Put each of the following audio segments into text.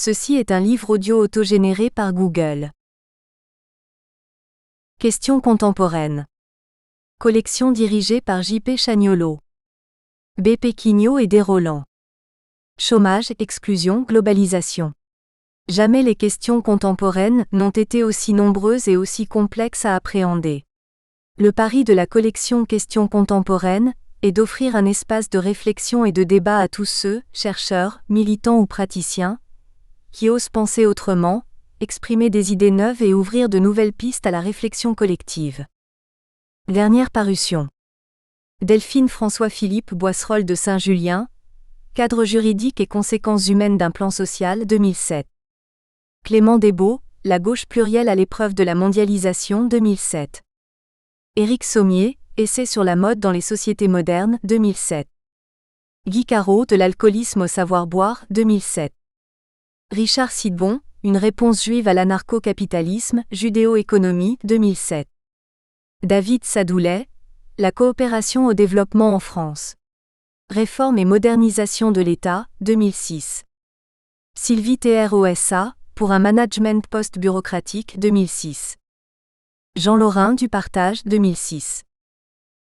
Ceci est un livre audio autogénéré par Google. Questions contemporaines. Collection dirigée par J.P. Chagnolot. B. Péquignot et Desroland. Chômage, exclusion, globalisation. Jamais les questions contemporaines n'ont été aussi nombreuses et aussi complexes à appréhender. Le pari de la collection Questions contemporaines est d'offrir un espace de réflexion et de débat à tous ceux, chercheurs, militants ou praticiens, qui osent penser autrement, exprimer des idées neuves et ouvrir de nouvelles pistes à la réflexion collective. Dernière parution. Delphine François-Philippe Boisserolles de Saint-Julien, Cadre juridique et conséquences humaines d'un plan social 2007. Clément Desbeaux, La gauche plurielle à l'épreuve de la mondialisation 2007. Éric Sommier, Essai sur la mode dans les sociétés modernes 2007. Guy Carreau de l'alcoolisme au savoir-boire 2007. Richard Sidbon, Une réponse juive à l'anarcho-capitalisme, judéo-économie 2007. David Sadoulet, La coopération au développement en France. Réforme et modernisation de l'État 2006. Sylvie TROSA, Pour un management post-bureaucratique 2006. Jean Laurin du Partage 2006.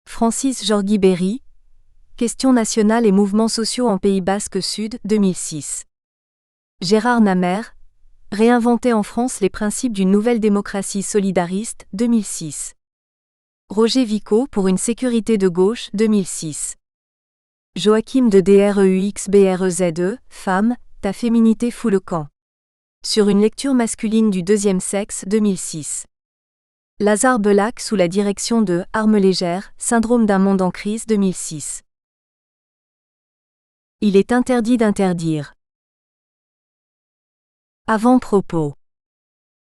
Francis Jorgui Berry, Questions nationales et mouvements sociaux en Pays Basque Sud 2006. Gérard Namer, Réinventer en France les principes d'une nouvelle démocratie solidariste 2006. Roger Vico pour une sécurité de gauche 2006. Joachim de DREUXBREZE, Femme, ta féminité fout le camp. Sur une lecture masculine du deuxième sexe 2006. Lazare Belac sous la direction de Armes légères, Syndrome d'un monde en crise 2006. Il est interdit d'interdire. Avant-propos.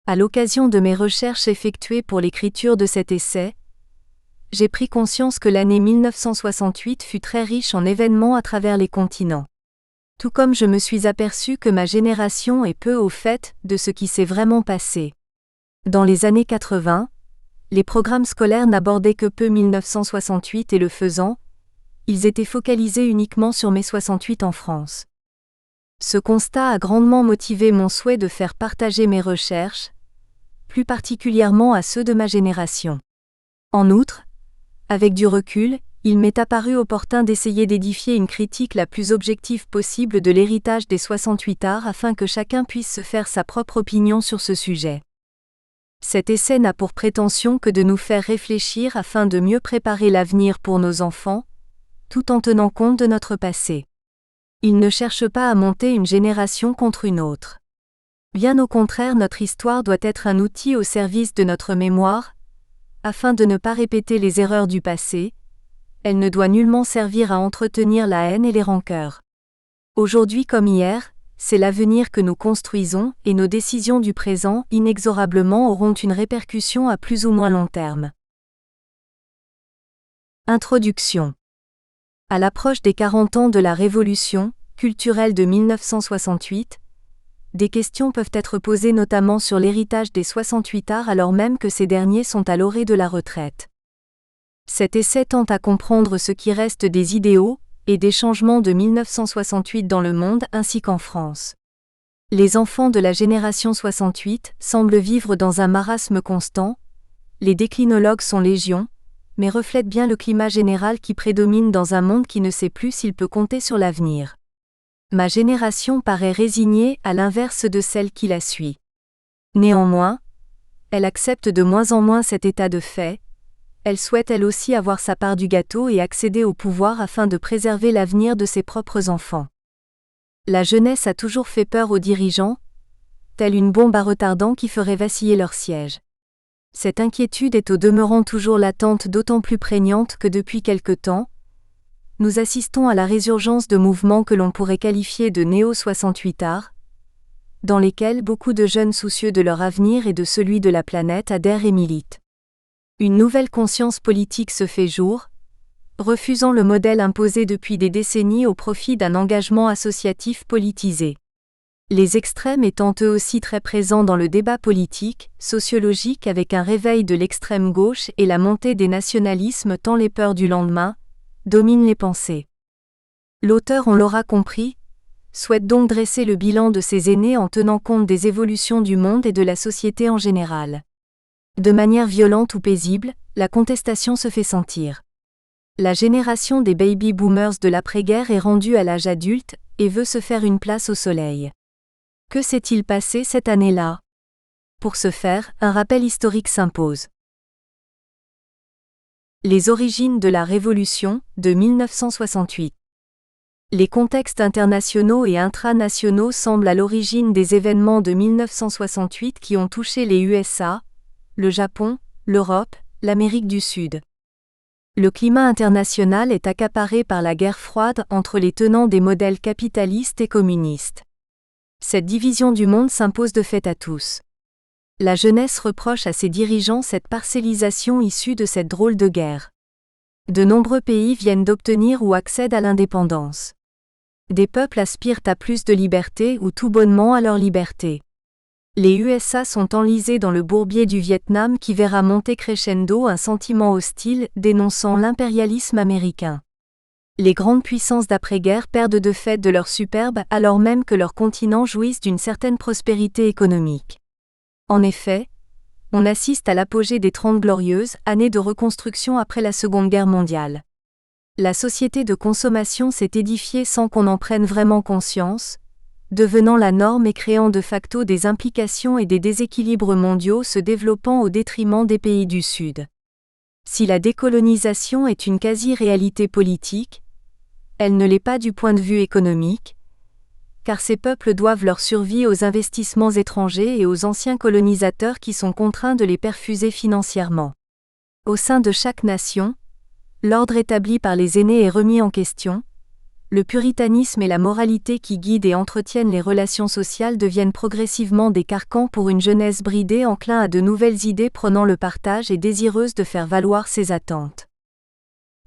À l'occasion de mes recherches effectuées pour l'écriture de cet essai, j'ai pris conscience que l'année 1968 fut très riche en événements à travers les continents. Tout comme je me suis aperçu que ma génération est peu au fait de ce qui s'est vraiment passé. Dans les années 80, les programmes scolaires n'abordaient que peu 1968 et le faisant, ils étaient focalisés uniquement sur mai 68 en France. Ce constat a grandement motivé mon souhait de faire partager mes recherches, plus particulièrement à ceux de ma génération. En outre, avec du recul, il m'est apparu opportun d'essayer d'édifier une critique la plus objective possible de l'héritage des 68 arts afin que chacun puisse se faire sa propre opinion sur ce sujet. Cet essai n'a pour prétention que de nous faire réfléchir afin de mieux préparer l'avenir pour nos enfants, tout en tenant compte de notre passé. Il ne cherche pas à monter une génération contre une autre. Bien au contraire, notre histoire doit être un outil au service de notre mémoire, afin de ne pas répéter les erreurs du passé. Elle ne doit nullement servir à entretenir la haine et les rancœurs. Aujourd'hui comme hier, c'est l'avenir que nous construisons et nos décisions du présent inexorablement auront une répercussion à plus ou moins long terme. Introduction. À l'approche des 40 ans de la Révolution culturelle de 1968, des questions peuvent être posées notamment sur l'héritage des 68 arts alors même que ces derniers sont à l'orée de la retraite. Cet essai tente à comprendre ce qui reste des idéaux et des changements de 1968 dans le monde ainsi qu'en France. Les enfants de la génération 68 semblent vivre dans un marasme constant, les déclinologues sont légion, mais reflètent bien le climat général qui prédomine dans un monde qui ne sait plus s'il peut compter sur l'avenir. Ma génération paraît résignée à l'inverse de celle qui la suit. Néanmoins, elle accepte de moins en moins cet état de fait, elle souhaite elle aussi avoir sa part du gâteau et accéder au pouvoir afin de préserver l'avenir de ses propres enfants. La jeunesse a toujours fait peur aux dirigeants, telle une bombe à retardant qui ferait vaciller leur siège. Cette inquiétude est au demeurant toujours latente, d'autant plus prégnante que depuis quelque temps, nous assistons à la résurgence de mouvements que l'on pourrait qualifier de néo-68 arts, dans lesquels beaucoup de jeunes soucieux de leur avenir et de celui de la planète adhèrent et militent. Une nouvelle conscience politique se fait jour, refusant le modèle imposé depuis des décennies au profit d'un engagement associatif politisé. Les extrêmes étant eux aussi très présents dans le débat politique, sociologique avec un réveil de l'extrême gauche et la montée des nationalismes tant les peurs du lendemain, dominent les pensées. L'auteur, on l'aura compris, souhaite donc dresser le bilan de ses aînés en tenant compte des évolutions du monde et de la société en général. De manière violente ou paisible, la contestation se fait sentir. La génération des baby boomers de l'après-guerre est rendue à l'âge adulte et veut se faire une place au soleil. Que s'est-il passé cette année-là? Pour ce faire, un rappel historique s'impose. Les origines de la Révolution, de 1968. Les contextes internationaux et intranationaux semblent à l'origine des événements de 1968 qui ont touché les USA, le Japon, l'Europe, l'Amérique du Sud. Le climat international est accaparé par la guerre froide entre les tenants des modèles capitalistes et communistes. Cette division du monde s'impose de fait à tous. La jeunesse reproche à ses dirigeants cette parcellisation issue de cette drôle de guerre. De nombreux pays viennent d'obtenir ou accèdent à l'indépendance. Des peuples aspirent à plus de liberté ou tout bonnement à leur liberté. Les USA sont enlisés dans le bourbier du Vietnam qui verra monter crescendo un sentiment hostile dénonçant l'impérialisme américain. Les grandes puissances d'après-guerre perdent de fait de leur superbe alors même que leurs continents jouissent d'une certaine prospérité économique. En effet, on assiste à l'apogée des 30 glorieuses années de reconstruction après la Seconde Guerre mondiale. La société de consommation s'est édifiée sans qu'on en prenne vraiment conscience, devenant la norme et créant de facto des implications et des déséquilibres mondiaux se développant au détriment des pays du Sud. Si la décolonisation est une quasi-réalité politique, elle ne l'est pas du point de vue économique, car ces peuples doivent leur survie aux investissements étrangers et aux anciens colonisateurs qui sont contraints de les perfuser financièrement. Au sein de chaque nation, l'ordre établi par les aînés est remis en question, le puritanisme et la moralité qui guident et entretiennent les relations sociales deviennent progressivement des carcans pour une jeunesse bridée enclin à de nouvelles idées prônant le partage et désireuse de faire valoir ses attentes.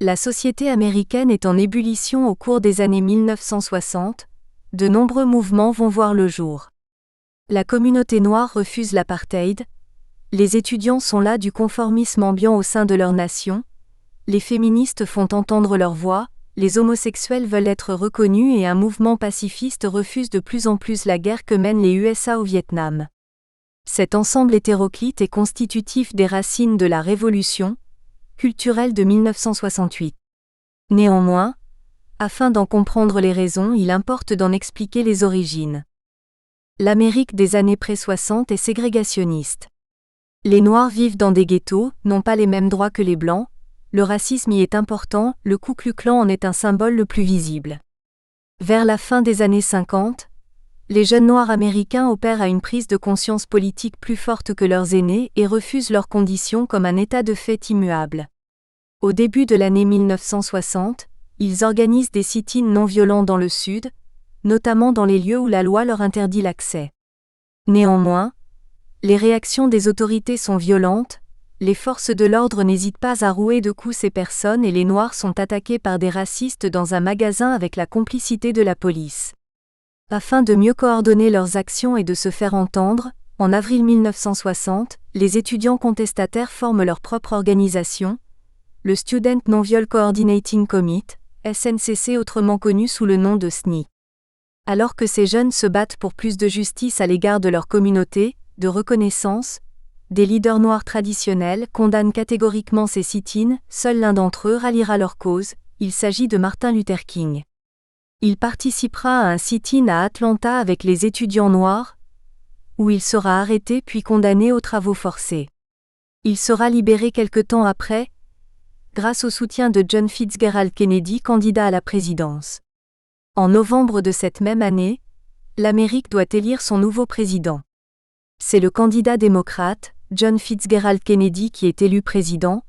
La société américaine est en ébullition au cours des années 1960, de nombreux mouvements vont voir le jour. La communauté noire refuse l'apartheid, les étudiants sont las du conformisme ambiant au sein de leur nation, les féministes font entendre leur voix, les homosexuels veulent être reconnus et un mouvement pacifiste refuse de plus en plus la guerre que mènent les USA au Vietnam. Cet ensemble hétéroclite est constitutif des racines de la Révolution culturelle de 1968. Néanmoins, afin d'en comprendre les raisons, il importe d'en expliquer les origines. L'Amérique des années pré-60 est ségrégationniste. Les Noirs vivent dans des ghettos, n'ont pas les mêmes droits que les Blancs, le racisme y est important, le Ku Klux Klan en est un symbole le plus visible. Vers la fin des années 50, les jeunes Noirs américains opèrent à une prise de conscience politique plus forte que leurs aînés et refusent leurs conditions comme un état de fait immuable. Au début de l'année 1960, ils organisent des sit-ins non violents dans le Sud, notamment dans les lieux où la loi leur interdit l'accès. Néanmoins, les réactions des autorités sont violentes, les forces de l'ordre n'hésitent pas à rouer de coups ces personnes et les Noirs sont attaqués par des racistes dans un magasin avec la complicité de la police. Afin de mieux coordonner leurs actions et de se faire entendre, en avril 1960, les étudiants contestataires forment leur propre organisation, le Student Non-Viol Coordinating Committee, SNCC autrement connu sous le nom de SNI. Alors que ces jeunes se battent pour plus de justice à l'égard de leur communauté, de reconnaissance, des leaders noirs traditionnels condamnent catégoriquement ces sit-ins, seul l'un d'entre eux ralliera leur cause, il s'agit de Martin Luther King. Il participera à un sit-in à Atlanta avec les étudiants noirs, où il sera arrêté puis condamné aux travaux forcés. Il sera libéré quelque temps après, grâce au soutien de John Fitzgerald Kennedy, candidat à la présidence. En novembre de cette même année, l'Amérique doit élire son nouveau président. C'est le candidat démocrate, John Fitzgerald Kennedy qui est élu président,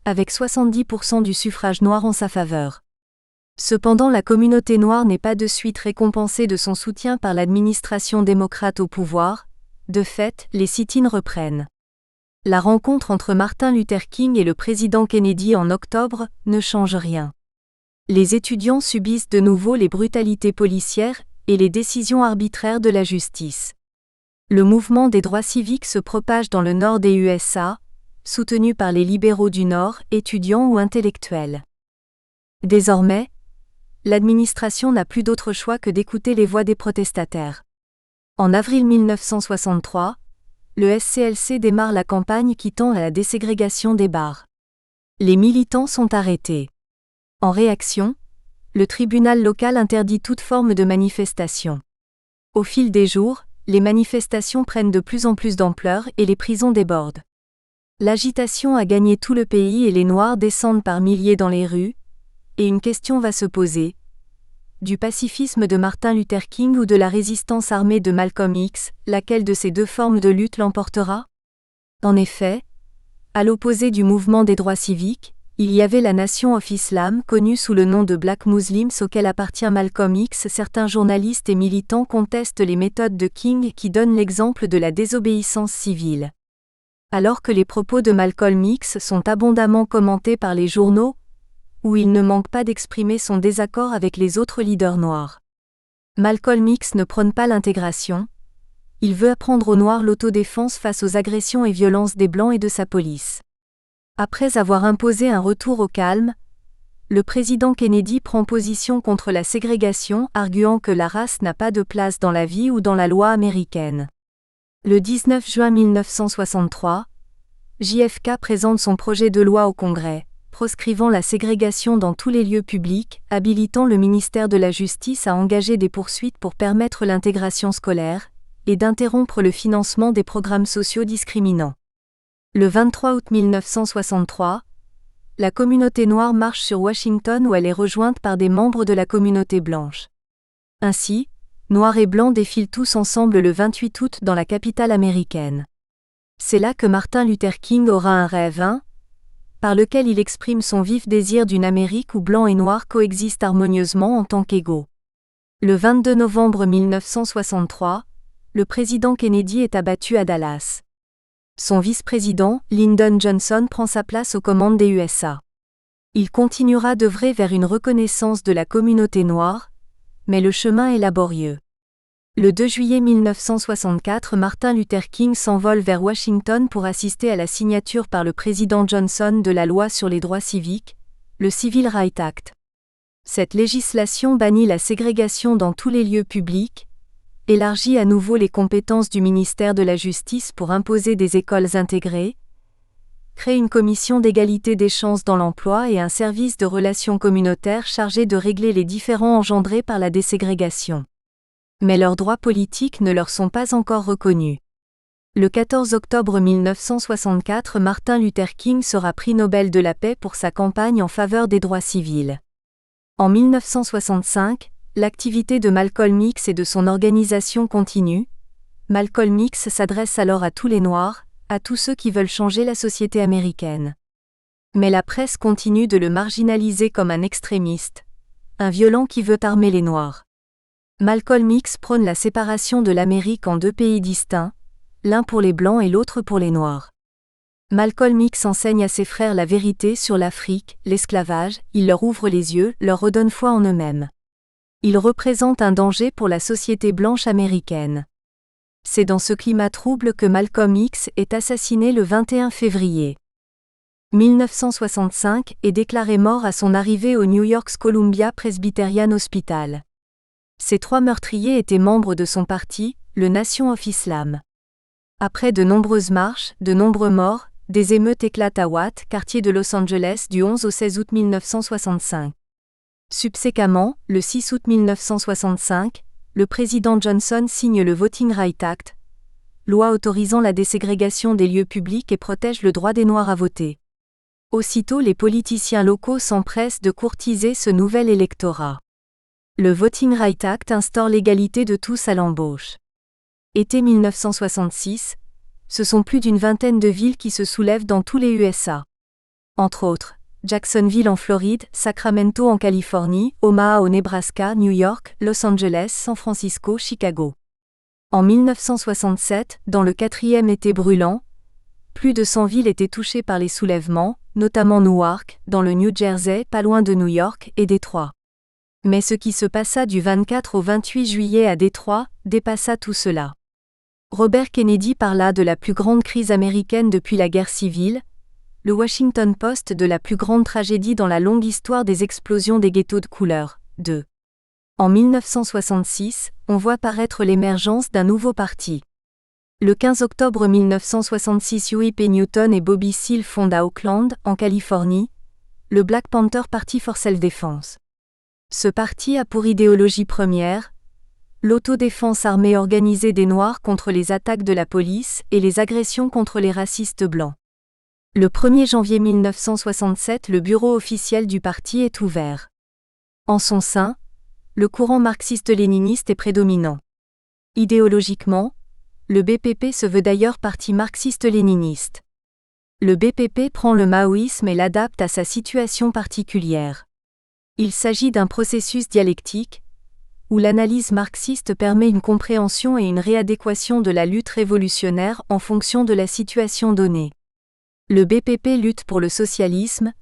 avec 70% du suffrage noir en sa faveur. Cependant, la communauté noire n'est pas de suite récompensée de son soutien par l'administration démocrate au pouvoir, de fait, les sit-ins reprennent. La rencontre entre Martin Luther King et le président Kennedy en octobre ne change rien. Les étudiants subissent de nouveau les brutalités policières et les décisions arbitraires de la justice. Le mouvement des droits civiques se propage dans le nord des USA, soutenu par les libéraux du Nord, étudiants ou intellectuels. Désormais, l'administration n'a plus d'autre choix que d'écouter les voix des protestataires. En avril 1963, le SCLC démarre la campagne qui tend à la déségrégation des bars. Les militants sont arrêtés. En réaction, le tribunal local interdit toute forme de manifestation. Au fil des jours, les manifestations prennent de plus en plus d'ampleur et les prisons débordent. L'agitation a gagné tout le pays et les Noirs descendent par milliers dans les rues, et une question va se poser. Du pacifisme de Martin Luther King ou de la résistance armée de Malcolm X, laquelle de ces deux formes de lutte l'emportera ? En effet, à l'opposé du mouvement des droits civiques, il y avait la Nation of Islam connue sous le nom de Black Muslims auquel appartient Malcolm X. Certains journalistes et militants contestent les méthodes de King qui donnent l'exemple de la désobéissance civile. Alors que les propos de Malcolm X sont abondamment commentés par les journaux, où il ne manque pas d'exprimer son désaccord avec les autres leaders noirs. Malcolm X ne prône pas l'intégration, il veut apprendre aux Noirs l'autodéfense face aux agressions et violences des Blancs et de sa police. Après avoir imposé un retour au calme, le président Kennedy prend position contre la ségrégation, arguant que la race n'a pas de place dans la vie ou dans la loi américaine. Le 19 juin 1963, JFK présente son projet de loi au Congrès, proscrivant la ségrégation dans tous les lieux publics, habilitant le ministère de la Justice à engager des poursuites pour permettre l'intégration scolaire, et d'interrompre le financement des programmes sociaux discriminants. Le 23 août 1963, la communauté noire marche sur Washington où elle est rejointe par des membres de la communauté blanche. Ainsi, Noirs et Blancs défilent tous ensemble le 28 août dans la capitale américaine. C'est là que Martin Luther King aura un rêve, par lequel il exprime son vif désir d'une Amérique où Blancs et Noirs coexistent harmonieusement en tant qu'égaux. Le 22 novembre 1963, le président Kennedy est abattu à Dallas. Son vice-président, Lyndon Johnson, prend sa place aux commandes des USA. Il continuera d'œuvrer vers une reconnaissance de la communauté noire, mais le chemin est laborieux. Le 2 juillet 1964, Martin Luther King s'envole vers Washington pour assister à la signature par le président Johnson de la loi sur les droits civiques, le Civil Rights Act. Cette législation bannit la ségrégation dans tous les lieux publics, élargit à nouveau les compétences du ministère de la Justice pour imposer des écoles intégrées, crée une commission d'égalité des chances dans l'emploi et un service de relations communautaires chargé de régler les différends engendrés par la déségrégation. Mais leurs droits politiques ne leur sont pas encore reconnus. Le 14 octobre 1964, Martin Luther King sera prix Nobel de la paix pour sa campagne en faveur des droits civils. En 1965, l'activité de Malcolm X et de son organisation continue. Malcolm X s'adresse alors à tous les Noirs, à tous ceux qui veulent changer la société américaine. Mais la presse continue de le marginaliser comme un extrémiste, un violent qui veut armer les Noirs. Malcolm X prône la séparation de l'Amérique en deux pays distincts, l'un pour les Blancs et l'autre pour les Noirs. Malcolm X enseigne à ses frères la vérité sur l'Afrique, l'esclavage, il leur ouvre les yeux, leur redonne foi en eux-mêmes. Il représente un danger pour la société blanche américaine. C'est dans ce climat trouble que Malcolm X est assassiné le 21 février 1965 et déclaré mort à son arrivée au New York's Columbia Presbyterian Hospital. Ces trois meurtriers étaient membres de son parti, le Nation of Islam. Après de nombreuses marches, de nombreux morts, des émeutes éclatent à Watt, quartier de Los Angeles du 11 au 16 août 1965. Subséquemment, le 6 août 1965, le président Johnson signe le Voting Rights Act, loi autorisant la déségrégation des lieux publics et protège le droit des Noirs à voter. Aussitôt les politiciens locaux s'empressent de courtiser ce nouvel électorat. Le Voting Rights Act instaure l'égalité de tous à l'embauche. Été 1966, ce sont plus d'une vingtaine de villes qui se soulèvent dans tous les USA. Entre autres, Jacksonville en Floride, Sacramento en Californie, Omaha au Nebraska, New York, Los Angeles, San Francisco, Chicago. En 1967, dans le quatrième été brûlant, plus de 100 villes étaient touchées par les soulèvements, notamment Newark, dans le New Jersey, pas loin de New York, et Détroit. Mais ce qui se passa du 24 au 28 juillet à Détroit dépassa tout cela. Robert Kennedy parla de la plus grande crise américaine depuis la guerre civile, le Washington Post de la plus grande tragédie dans la longue histoire des explosions des ghettos de couleur, 2. En 1966, on voit paraître l'émergence d'un nouveau parti. Le 15 octobre 1966, Huey P. Newton et Bobby Seale fondent à Oakland, en Californie, le Black Panther Party for Self-Defense. Ce parti a pour idéologie première l'autodéfense armée organisée des Noirs contre les attaques de la police et les agressions contre les racistes blancs. Le 1er janvier 1967, le bureau officiel du parti est ouvert. En son sein, le courant marxiste-léniniste est prédominant. Idéologiquement, le BPP se veut d'ailleurs parti marxiste-léniniste. Le BPP prend le maoïsme et l'adapte à sa situation particulière. Il s'agit d'un processus dialectique, où l'analyse marxiste permet une compréhension et une réadéquation de la lutte révolutionnaire en fonction de la situation donnée. Le BPP lutte pour le socialisme,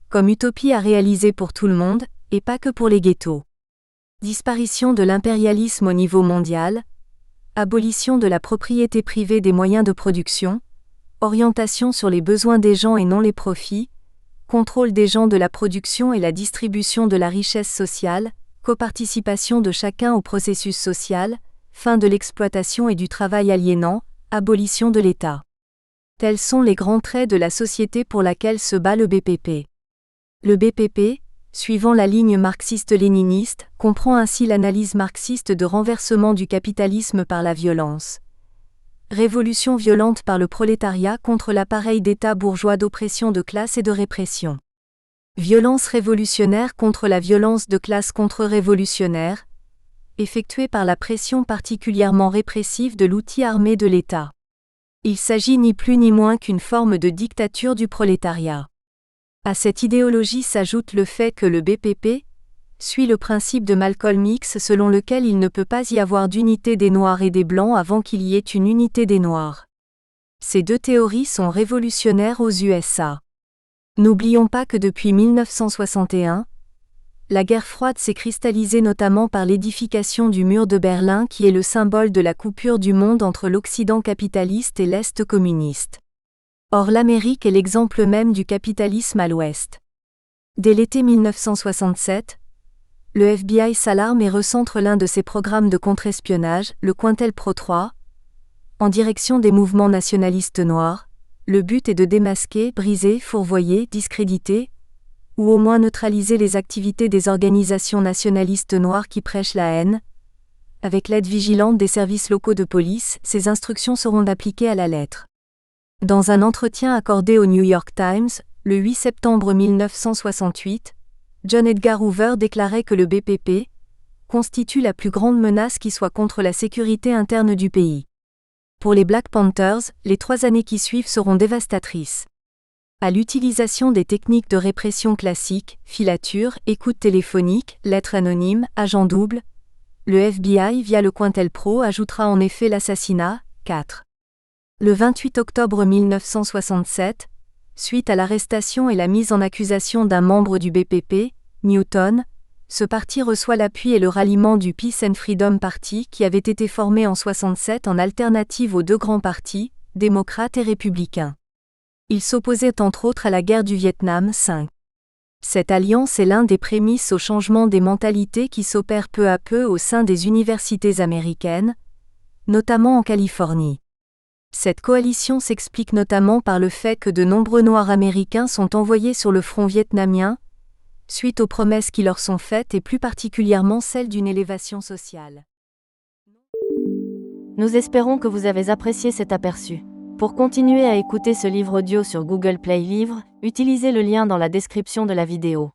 comme utopie à réaliser pour tout le monde, et pas que pour les ghettos. Disparition de l'impérialisme au niveau mondial, abolition de la propriété privée des moyens de production, orientation sur les besoins des gens et non les profits, contrôle des gens de la production et la distribution de la richesse sociale, coparticipation de chacun au processus social, fin de l'exploitation et du travail aliénant, abolition de l'État. Tels sont les grands traits de la société pour laquelle se bat le BPP. Le BPP, suivant la ligne marxiste-léniniste, comprend ainsi l'analyse marxiste de renversement du capitalisme par la violence. Révolution violente par le prolétariat contre l'appareil d'État bourgeois d'oppression de classe et de répression. Violence révolutionnaire contre la violence de classe contre-révolutionnaire, effectuée par la pression particulièrement répressive de l'outil armé de l'État. Il s'agit ni plus ni moins qu'une forme de dictature du prolétariat. À cette idéologie s'ajoute le fait que le BPP suit le principe de Malcolm X selon lequel il ne peut pas y avoir d'unité des Noirs et des Blancs avant qu'il y ait une unité des Noirs. Ces deux théories sont révolutionnaires aux USA. N'oublions pas que depuis 1961, la guerre froide s'est cristallisée notamment par l'édification du mur de Berlin qui est le symbole de la coupure du monde entre l'Occident capitaliste et l'Est communiste. Or l'Amérique est l'exemple même du capitalisme à l'Ouest. Dès l'été 1967, le FBI s'alarme et recentre l'un de ses programmes de contre-espionnage, le COINTELPRO 3, en direction des mouvements nationalistes noirs. Le but est de démasquer, briser, fourvoyer, discréditer, ou au moins neutraliser les activités des organisations nationalistes noires qui prêchent la haine. Avec l'aide vigilante des services locaux de police, ces instructions seront appliquées à la lettre. Dans un entretien accordé au New York Times, le 8 septembre 1968, John Edgar Hoover déclarait que le BPP constitue la plus grande menace qui soit contre la sécurité interne du pays. Pour les Black Panthers, les 3 années qui suivent seront dévastatrices. À l'utilisation des techniques de répression classiques, filature, écoute téléphonique, lettres anonymes, agents doubles, le FBI via le COINTELPRO ajoutera en effet l'assassinat. 4. Le 28 octobre 1967, suite à l'arrestation et la mise en accusation d'un membre du BPP, Newton, ce parti reçoit l'appui et le ralliement du Peace and Freedom Party qui avait été formé en 1967 en alternative aux deux grands partis, démocrates et républicains. Il s'opposait entre autres à la guerre du Vietnam. 5. Cette alliance est l'un des prémices au changement des mentalités qui s'opèrent peu à peu au sein des universités américaines, notamment en Californie. Cette coalition s'explique notamment par le fait que de nombreux Noirs américains sont envoyés sur le front vietnamien, suite aux promesses qui leur sont faites et plus particulièrement celle d'une élévation sociale. Nous espérons que vous avez apprécié cet aperçu. Pour continuer à écouter ce livre audio sur Google Play Livres, utilisez le lien dans la description de la vidéo.